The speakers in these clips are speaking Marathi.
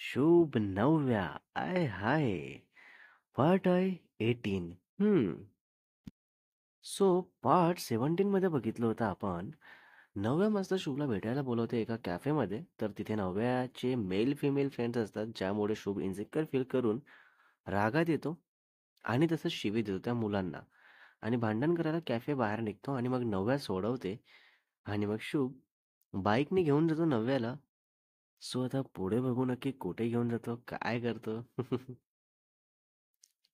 शुभ नवव्या. I high. Part I 18. So part 17 मध्ये बघितलं होतं आपण. नवव्या मस्त शुभला भेटायला बोलवते एका कॅफेमध्ये. तर तिथे नवव्याचे मेल फिमेल फ्रेंड्स असतात, ज्यामुळे शुभ इन्सिक्युअर फील करून रागात येतो आणि तसंच शिवी देतो त्या मुलांना आणि भांडण करायला कॅफे बाहेर निघतो आणि मग नवव्या सोडवते आणि मग शुभ बाईकने घेऊन जातो नवव्याला. सो आता पुढे बघू नक्की कुठे घेऊन जातो, काय करतो.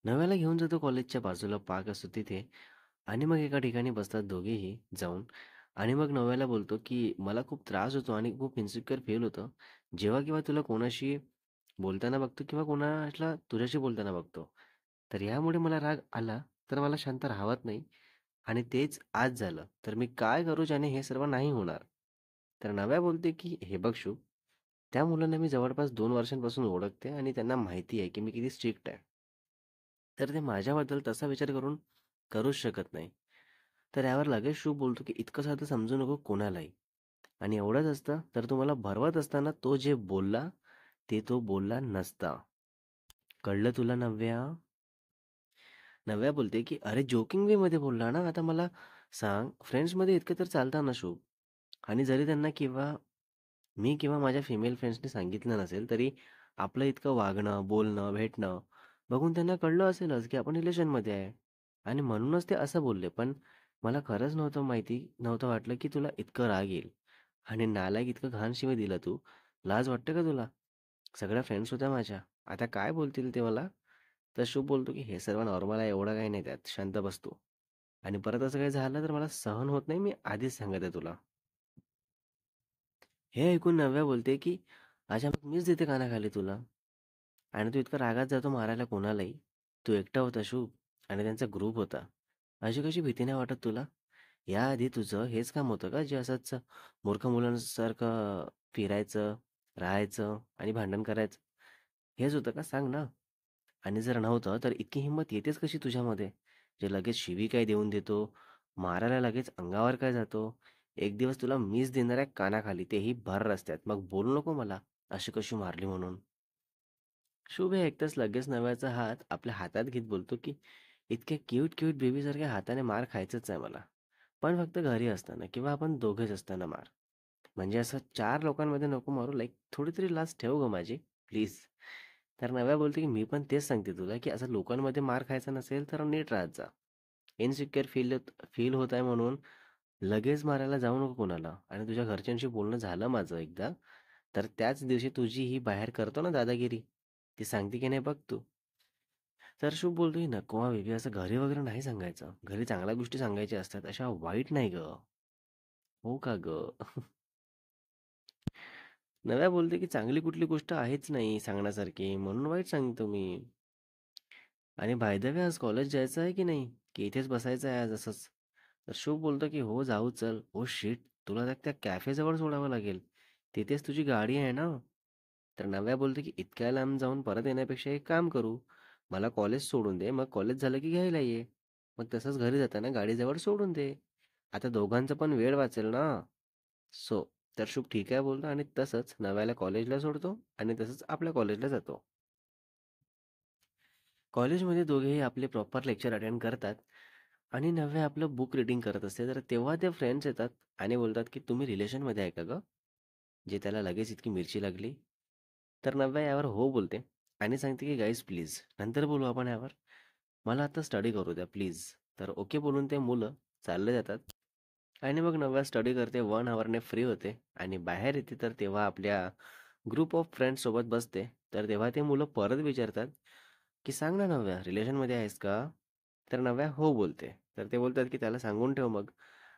नव्याला घेऊन जातो कॉलेजच्या बाजूला पार्क असतो तिथे आणि मग एका ठिकाणी बसतात दोघेही जाऊन आणि मग नव्याला बोलतो की मला खूप त्रास होतो आणि खूप इन्सिक्युअर फील होतं जेव्हा केव्हा तुला कोणाशी बोलताना बघतो किंवा कोणाला तुझ्याशी बोलताना बघतो. तर यामुळे मला राग आला, तर मला शांत राहवत नाही आणि तेच आज झालं. तर मी काय करू ज्याने हे सर्व नाही होणार? तर नव्या बोलते की हे बघ शुभ, त्या मुलांना मी जवळपास 2 वर्षांपासून ओळखते आणि त्यांना माहिती आहे की मी किती स्ट्रिक्ट आहे. तर ते माझ्याबद्दल तसा विचार करून करूच शकत नाही. तर यावर लगेच शुभ बोलतो की इतकं साधं समजू नको कोणालाही. आणि एवढंच असतं तर तो मला भरवत असताना तो जे बोलला ते तो बोलला नसता. कळलं तुला नव्या? नव्या बोलते की अरे जोकिंग वे मध्ये बोलला ना. आता मला सांग, फ्रेंड्समध्ये इतकं तर चालतं ना शुभ. आणि जरी त्यांना किंवा मी किंवा माझ्या फिमेल फ्रेंड्सने सांगितलं नसेल तरी आपलं इतकं वागणं, बोलणं, भेटणं बघून त्यांना कळलं असेलच की आपण रिलेशनमध्ये आहे. आणि म्हणूनच ते असं बोलले. पण मला खरंच नव्हतं वाटलं की तुला इतकं राग येईल. आणि नालायक इतकं घाण शिवी दिलं तू. लाज वाटते का तुला? सगळ्या फ्रेंड्स होत्या माझ्या. आता काय बोलतील ते मला? तर शुभ बोलतो की हे सर्व नॉर्मल आहे, एवढं काही नाही त्यात. शांत बस तू. आणि परत असं काही झालं तर मला सहन होत नाही, मी आधीच सांगत आहे तुला. हे ऐकून नव्या बोलते की अच्छा मग मीच देते कानाखाली तुला. आणि तू इतका रागात जातो मारायला कोणालाही. तू एकटा होता शुभ आणि त्यांचा ग्रुप होता. अशी कशी भीती नाही वाटत तुला? याआधी तुझं हेच काम होतं का, जे असंच मूर्ख मुलांसारखं फिरायचं, राहायचं आणि भांडण करायचं? हेच होतं का सांग ना? आणि जर नव्हतं तर इतकी हिंमत येतेच कशी तुझ्यामध्ये? जे लगेच शिवी काय देऊन देतो, मारायला लगेच अंगावर काय जातो. एक दिवस तुला मीच देणार आहे कानाखाली, तेही भर रस्त्यात. मग बोलू नको मला अशी कशी मारली म्हणून. शुभ हे ऐकताच लगेच नव्याचा हात आपल्या हातात घेत बोलतो की इतक्या क्यूट क्यूट बेबीसारख्या हाताने मार खायचंच आहे मला. पण फक्त घरी असताना किंवा आपण दोघेच असताना मार. म्हणजे असं 4 लोकांमध्ये नको मारू. लाईक थोडी तरी लाज ठेव ग माझी, प्लीज. तर नव्या बोलते की मी पण तेच सांगते तुला की असं लोकांमध्ये मार खायचा नसेल तर नीट राहत जा. इनसिक्युअर फील होत आहे म्हणून लगेच मारायला जाऊ नको कोणाला. आणि तुझ्या घरच्यांशी बोलणं झालं माझं एकदा, तर त्याच दिवशी तुझी ही बाहेर करतो ना दादागिरी, ती सांगते की नाही बघ तू. तर शुभ बोलतोय नको हा बेबी, असं घरी वगैरे नाही सांगायचं. घरी चांगल्या गोष्टी सांगायच्या असतात, अशा वाईट नाही ग. हो का ग? नव्या बोलते की चांगली कुठली गोष्ट आहेच नाही सांगण्यासारखी, म्हणून वाईट सांगतो मी. आणि बाय द वे आज कॉलेज जायचं आहे की नाही, की इथेच बसायचं आहे आज असंच? तर शुभ बोलतो की हो जाऊ चल. ओ शिट, तुला त्या कॅफे जवळ सोडावं लागेल, तिथेच तुझी गाडी आहे ना? तर नव्या बोलतो की इतक्या लांब जाऊन परत येण्यापेक्षा एक काम करू, मला कॉलेज सोडून दे, मग कॉलेज झालं की घ्यायला ये. मग तसंच घरी जाताना गाडीजवळ सोडून दे. आता दोघांचा पण वेळ वाचेल ना. सो तर शुभ ठीक आहे बोलतो आणि तसंच नव्याला कॉलेजला सोडतो आणि तसंच आपल्या कॉलेजला जातो. कॉलेजमध्ये दोघेही आपले प्रॉपर लेक्चर अटेंड करतात आणि नव्या आपलं बुक रीडिंग करत असते. तर तेव्हा ते फ्रेंड्स येतात आणि बोलतात की तुम्ही रिलेशनमध्ये आहे का गं? जे त्याला लगेच इतकी मिरची लागली. तर नव्या यावर हो बोलते आणि सांगते की गाईज प्लीज नंतर बोलू आपण यावर. मला आता स्टडी करू द्या प्लीज. तर ओके बोलून ते मुलं चालले जातात. आणि मग नव्या स्टडी करते, 1 आवरने फ्री होते आणि बाहेर येते. तर तेव्हा आपल्या ग्रुप ऑफ फ्रेंड्स सोबत बसते. तर तेव्हा ते मुलं परत विचारतात की सांग ना नव्या, रिलेशनमध्ये आहेस का? तर नव्या हो बोलते. तर ते बोलतात की त्याला सांगून ठेव मग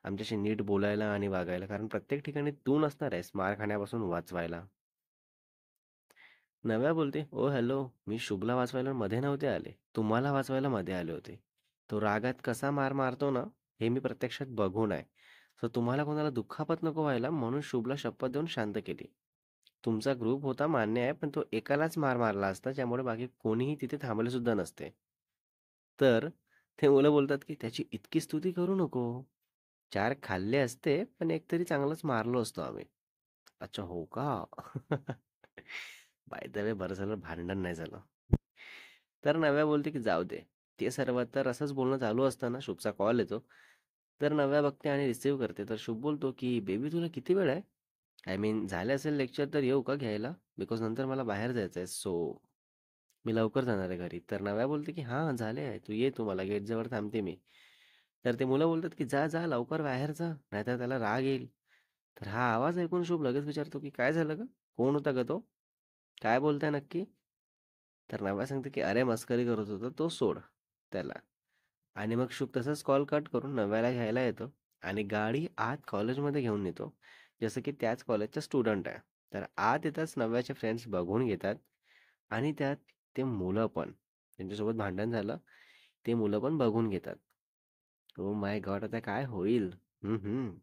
आमच्याशी नीट बोलायला आणि वागायला, कारण प्रत्येक ठिकाणी तू नसणार आहेस मार खाण्यापासून वाचवायला. नव्या बोलते ओ हॅलो, मी शुभला वाचवायला मध्ये नव्हते आले, तुम्हाला वाचवायला मध्ये आले होते. तो रागात कसा मार मारतो ना, हे मी प्रत्यक्षात बघून आहे. सो तुम्हाला कोणाला दुखापत नको व्हायला म्हणून शुभला शपथ देऊन शांत केली. तुमचा ग्रुप होता मान्य आहे, पण तो एकालाच मार मारला असता, ज्यामुळे बाकी कोणीही तिथे थांबले सुद्धा नसते. तर ते मुलं बोलतात की त्याची इतकी स्तुती करू नको. 4 खाल्ले असते, पण एक तरी चांगलंच मारलो असतो आम्ही. अच्छा हो का? बाय द वे बरं झालं भांडण नाही झालं. तर नव्या बोलते की जाऊ दे. ते सर्व तर असंच बोलणं चालू असताना शुभचा कॉल येतो. तर नव्या बघते आणि रिसीव्ह करते. तर शुभ बोलतो की बेबी तुला किती वेळ आहे? आय मीन झालं असेल लेक्चर तर येऊ का घ्यायला? बिकॉज नंतर मला बाहेर जायचं आहे. सो मी लवकर जाणार आहे घरी. तर नव्या बोलते की हां झाले आहे. तू मला गेटजवळ थांबते मी. तर ते मुलं बोलतात की जा जा लवकर बाहेर जा नाहीतर त्याला राग येईल. तर हा आवाज ऐकून शुभ लगेच विचारतो की काय झालं ग? कोण होता ग तो? काय बोलताय नक्की? तर नव्या सांगते की अरे मस्करी करत होता तो सोड त्याला. आणि मग शुभ तसंच कॉल कट करून नव्याला घ्यायला येतो आणि गाडी आत कॉलेजमध्ये घेऊन येतो. जसं की त्याच कॉलेजचा स्टुडंट आहे. तर आत येताच नव्याचे फ्रेंड्स बघून घेतात आणि त्यात ते मुलं पण त्यांच्यासोबत भांडण झालं. ते मुलं पण बघून घेतात. Oh my God! आता काय होईल? हं, हं.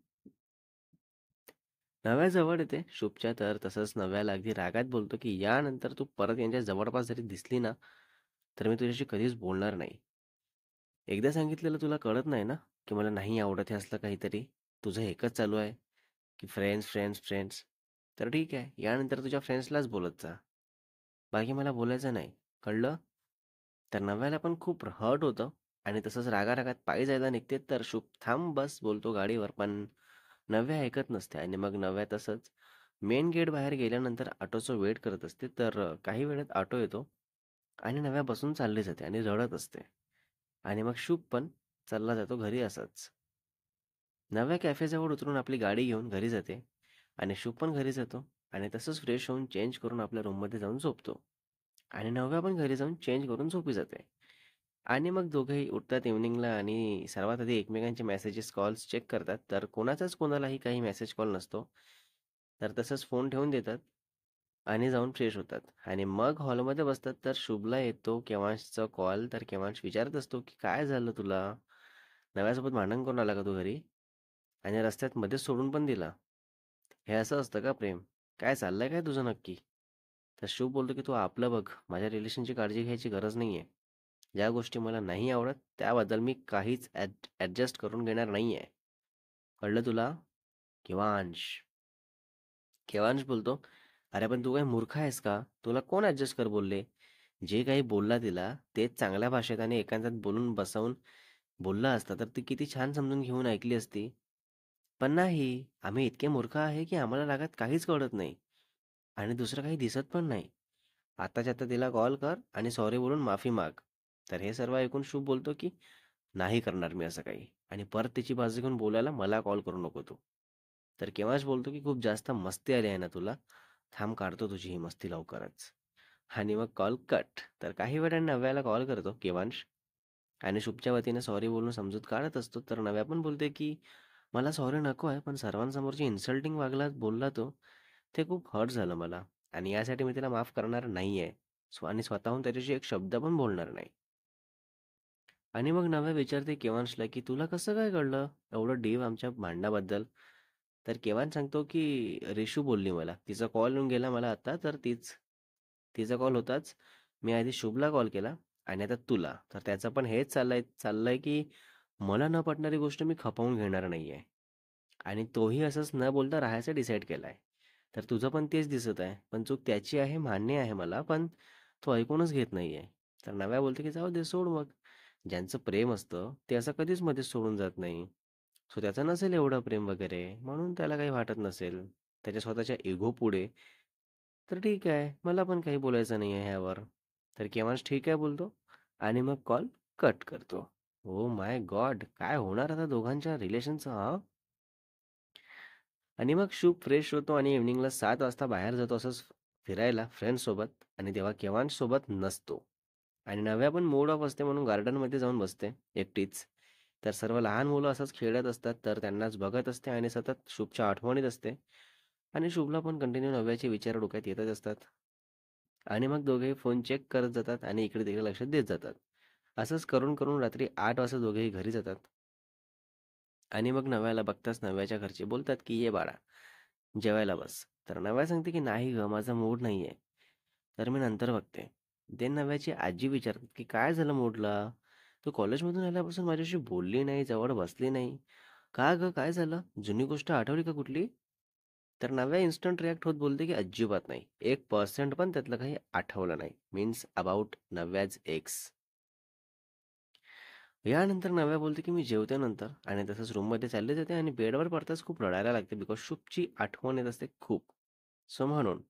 नव्या जवळ येते शुभच्या तर तसंच नव्याला अगदी रागात बोलतो की यानंतर तू परत यांच्या जवळपास जरी दिसली ना तर मी तुझ्याशी कधीच बोलणार नाही. एकदा सांगितलेलं तुला कळत नाही ना की मला नाही आवडत हे असलं काहीतरी. तुझं एकच चालू आहे की फ्रेंड्स फ्रेंड्स फ्रेंड्स. तर ठीक आहे यानंतर तुझ्या फ्रेंड्सलाच बोलत जा. बाकी मला बोलायचं नाही. कळलं? तर नव्याला पण खूप हर्ट होतं आणि तसंच रागारागात पायी जायला निघते तर शुभ थांब बस बोलतो गाडीवर पण नव्या ऐकत नसते आणि मग नव्या तसंच मेन गेट बाहेर गेल्यानंतर ऑटोचं वेट करत असते तर काही वेळात ऑटो येतो आणि नव्या बसून चालली जाते आणि रडत असते आणि मग शुभ पण चालला जातो घरी असाच. नव्या कॅफेजवळ उतरून आपली गाडी घेऊन घरी जाते आणि शुभ पण घरी जातो आणि तसंच फ्रेश होऊन चेंज करून आपल्या रूममध्ये जाऊन झोपतो आणि नव्या पण घरी जाऊन चेंज करून झोपी जाते. आणि मग दोघेही उठतात इव्हनिंगला आणि सर्वात आधी एकमेकांचे मेसेजेस, कॉल्स चेक करतात. तर कोणाचाच कोणालाही काही मेसेज कॉल नसतो. तर तसंच फोन ठेवून देतात आणि जाऊन फ्रेश होतात. आणि मग हॉलमध्ये बसतात तर शुभला येतो केव्हांशचा कॉल. तर केव्हांश विचारत असतो की काय झालं तुला? नव्यासोबत भांडण करून आला का तू घरी? आणि रस्त्यात मध्येच सोडून पण दिला. हे असं असतं का प्रेम? काय चाललंय काय तुझं नक्की? तर शुभ बोलतो की तू आपलं बघ. माझ्या रिलेशनची काळजी घ्यायची गरज नाहीये. ज्या गोष्टी मला नाही आवडत त्याबद्दल मी काहीच ॲडजस्ट करून घेणार नाही आहे. कळलं तुला? केव्हांश. केव्हांश बोलतो, "अरे पण तू काय मूर्ख आहेस का? तुला कोण ॲडजस्ट कर बोलले? जे काही बोलला तिला तेच चांगल्या भाषेत आणि एकांतात बोलून बसवून बोलला असता तर ती किती छान समजून घेऊन ऐकली असती. पण नाही, आम्ही इतके मूर्ख आहे की आम्हाला रागात काहीच कळत नाही आणि दुसरं काही दिसत पण नाही. आत्ताच्या आता तिला कॉल कर आणि सॉरी बोलून माफी माग." तर हे सर्व ऐकून शुभ बोलतो की नाही करणार मी असं काही आणि परत तिची बाजू घेऊन बोलायला मला कॉल करू नको तू. तर केव्हाच बोलतो की खूप जास्त मस्ती आली आहे ना तुला? थांब काढतो तुझी ही मस्ती लवकरच. आणि मग कॉल कट. तर काही वेळाने नव्याला कॉल करतो केव्हांश आणि शुभच्या वतीने सॉरी बोलून समजूत काढत असतो. तर नव्या पण बोलते की मला सॉरी नको आहे, पण सर्वांसमोर जे इन्सल्टिंग वागला बोलला तो, ते खूप हर्ट झालं मला आणि यासाठी मी तिला माफ करणार नाहीये. आणि स्वतःहून त्याच्याशी एक शब्द पण बोलणार नाही. आणि मग नव्या विचारते केव्हांशला की तुला कसं काय कळलं एवढं डीप आमच्या भांडणाबद्दल? तर केव्हांश सांगतो की रिशू बोलली मला. तिचा कॉल येऊन गेला मला आता, तर तिचा कॉल होताच मी आधी शुभला कॉल केला आणि आता तुला. तर त्याचं पण हेच चाललंय की मला न पटणारी गोष्ट मी खपवून घेणार नाहीये. आणि तोही असंच न बोलता राहायचं डिसाईड केलंय. तर तुझं पण तेच दिसत आहे. पण चूक त्याची आहे मान्य आहे मला, पण तो ऐकूनच घेत नाहीये. तर नव्या बोलते की जाऊ दे सोड मग. ज्यांचं प्रेम असतं ते असं कधीच मध्येच सोडून जात नाही. सो त्याचं नसेल एवढं प्रेम वगैरे म्हणून त्याला काही वाटत नसेल. त्याच्या स्वतःच्या इगो पुढे. तर ठीक आहे. मला पण काही बोलायचं नाही आहे ह्यावर. तर केव्हाच ठीक आहे बोलतो आणि मग कॉल कट करतो. Oh my God! काय होणार आता दोघांच्या रिलेशनचं हां? आणि मग शुभ फ्रेश होतो आणि इव्हनिंगला 7 वाजता बाहेर जातो असंच फिरायला फ्रेंड्ससोबत आणि तेव्हा केव्हांशसोबत नसतो. आणि नव्या पण मूड ऑफ असते म्हणून गार्डनमध्ये जाऊन बसते एकटीच. तर सर्व लहान मुलं असंच खेळत असतात तर त्यांनाच बघत असते आणि सतत शुभच्या आठवणीत असते. आणि शुभला पण कंटिन्यू नव्याचे विचार डोक्यात येतच असतात. आणि मग दोघेही फोन चेक करत जातात आणि इकडे-तिकडे लक्ष देत जातात. असंच करून रात्री 8 वाजता दोघेही घरी जातात. आणि मग नव्याला बघताच नव्याच्या घरचे बोलतात, की "ये बाळा, जेवायला बस." तर नव्या सांगते, की "नाही गं, माझा मूड नाहीये." तर मी नंतर बघते. देन नव्याची आजी विचारतात, की "काय झालं मूडला? तू कॉलेजमधून आल्यापासून माझ्याशी बोलली नाही, जवळ बसली नाही. का गं, काय झालं? जुनी गोष्ट आठवली का कुठली?" तर नव्या इन्स्टंट रिॲक्ट होत बोलते, की "अजिबात नाही. 1% पण त्यातलं काही आठवलं नाही." मीन्स अबाउट नव्याज एक्स. यानंतर नव्या बोलते, की "मी जेवते नंतर." आणि तसंच रूममध्ये चालले जाते आणि बेडवर पडताच खूप रडायला लागते बिकॉज शुभची आठवण येत असते खूप. सो म्हणून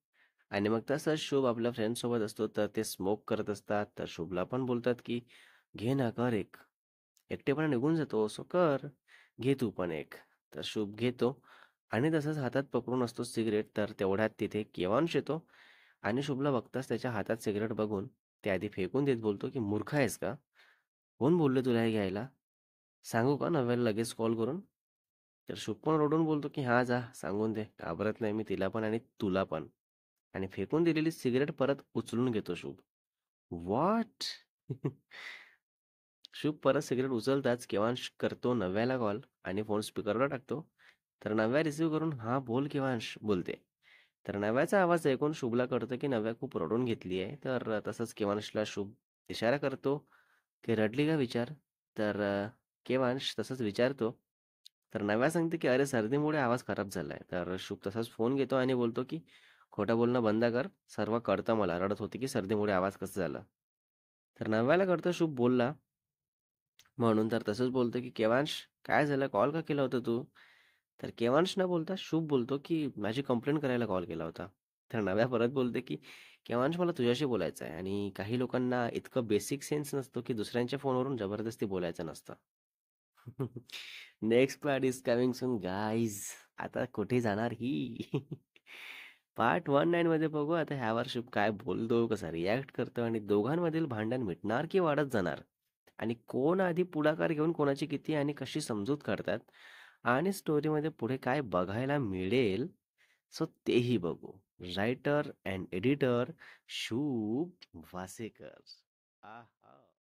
आणि मग तसंच शुभ आपल्या फ्रेंड्ससोबत असतो, तर ते स्मोक करत असतात. तर शुभला पण बोलतात, की "घे ना, कर एक." एकटेपणा निघून जातो, सो कर. घे तू पण एक. तर शुभ घेतो आणि तसंच हातात पकडून असतो सिगारेट. तर तेवढ्यात तिथे केवांश येतो आणि शुभला बघताच त्याच्या हातात सिगारेट बघून ते आधी फेकून देत बोलतो, की "मूर्ख आहेस का? कोण बोललं तुला हे घ्यायला? सांगू का नव्याला लगेच कॉल करून?" तर शुभ पण रडून बोलतो, की "हां, जा सांगून दे. घाबरत नाही मी तिला पण आणि तुला पण." आणि फेकून दिलेली सिगारेट परत उचलून घेतो शुभ. "व्हॉट?" शुभ परत सिगारेट उचलताच केवांश करतो नव्याला कॉल आणि फोन स्पीकरवर टाकतो. तर नव्या रिसीव्ह करून "हां, बोल केवांश" बोलते. तर नव्याचा आवाज ऐकून शुभला कळतं, की नव्या खूप रडून घेतली आहे. तर तसंच केवांशला शुभ इशारा करतो, की "रडली का विचार?" तर केवांश तसंच विचारतो. तर नव्या सांगते, की "अरे, सर्दीमुळे आवाज खराब झालाय." तर शुभ तसाच फोन घेतो आणि बोलतो, की "खोटं बोलणं बंद कर. सर्व कळतं मला. रडत होती, की सर्दीमुळे आवाज कसा झाला." तर नव्याला कळतं शुभ बोलला म्हणून. तर तसंच बोलतो, की "केवांश, काय झालं? कॉल का केला होता तू?" तर केवांश न बोलता शुभ बोलतो, की "माझी कंप्लेंट करायला कॉल केला होता." तर नव्या परत बोलते, की "केवांश, मला तुझ्याशी बोलायचं आहे." आणि काही लोकांना इतकं बेसिक सेन्स नसतो, की दुसऱ्यांच्या फोनवरून जबरदस्ती बोलायचं नसतं. Next part is coming soon guys. आता कुठे जाणार ही? पार्ट 19 मध्ये बघू आता ह्यावर शुभ काय बोलतो, कसा रिॲक्ट करतो आणि दोघांमधील भांडण मिटणार की वाढत जाणार? आणि कोण आधी पुढाकार घेऊन कोणाची किती आणि कशी समजूत काढतात आणि स्टोरीमध्ये पुढे काय बघायला मिळेल, सो तेही बघू. रायटर अँड एडिटर शुभ वासेकर. आहा.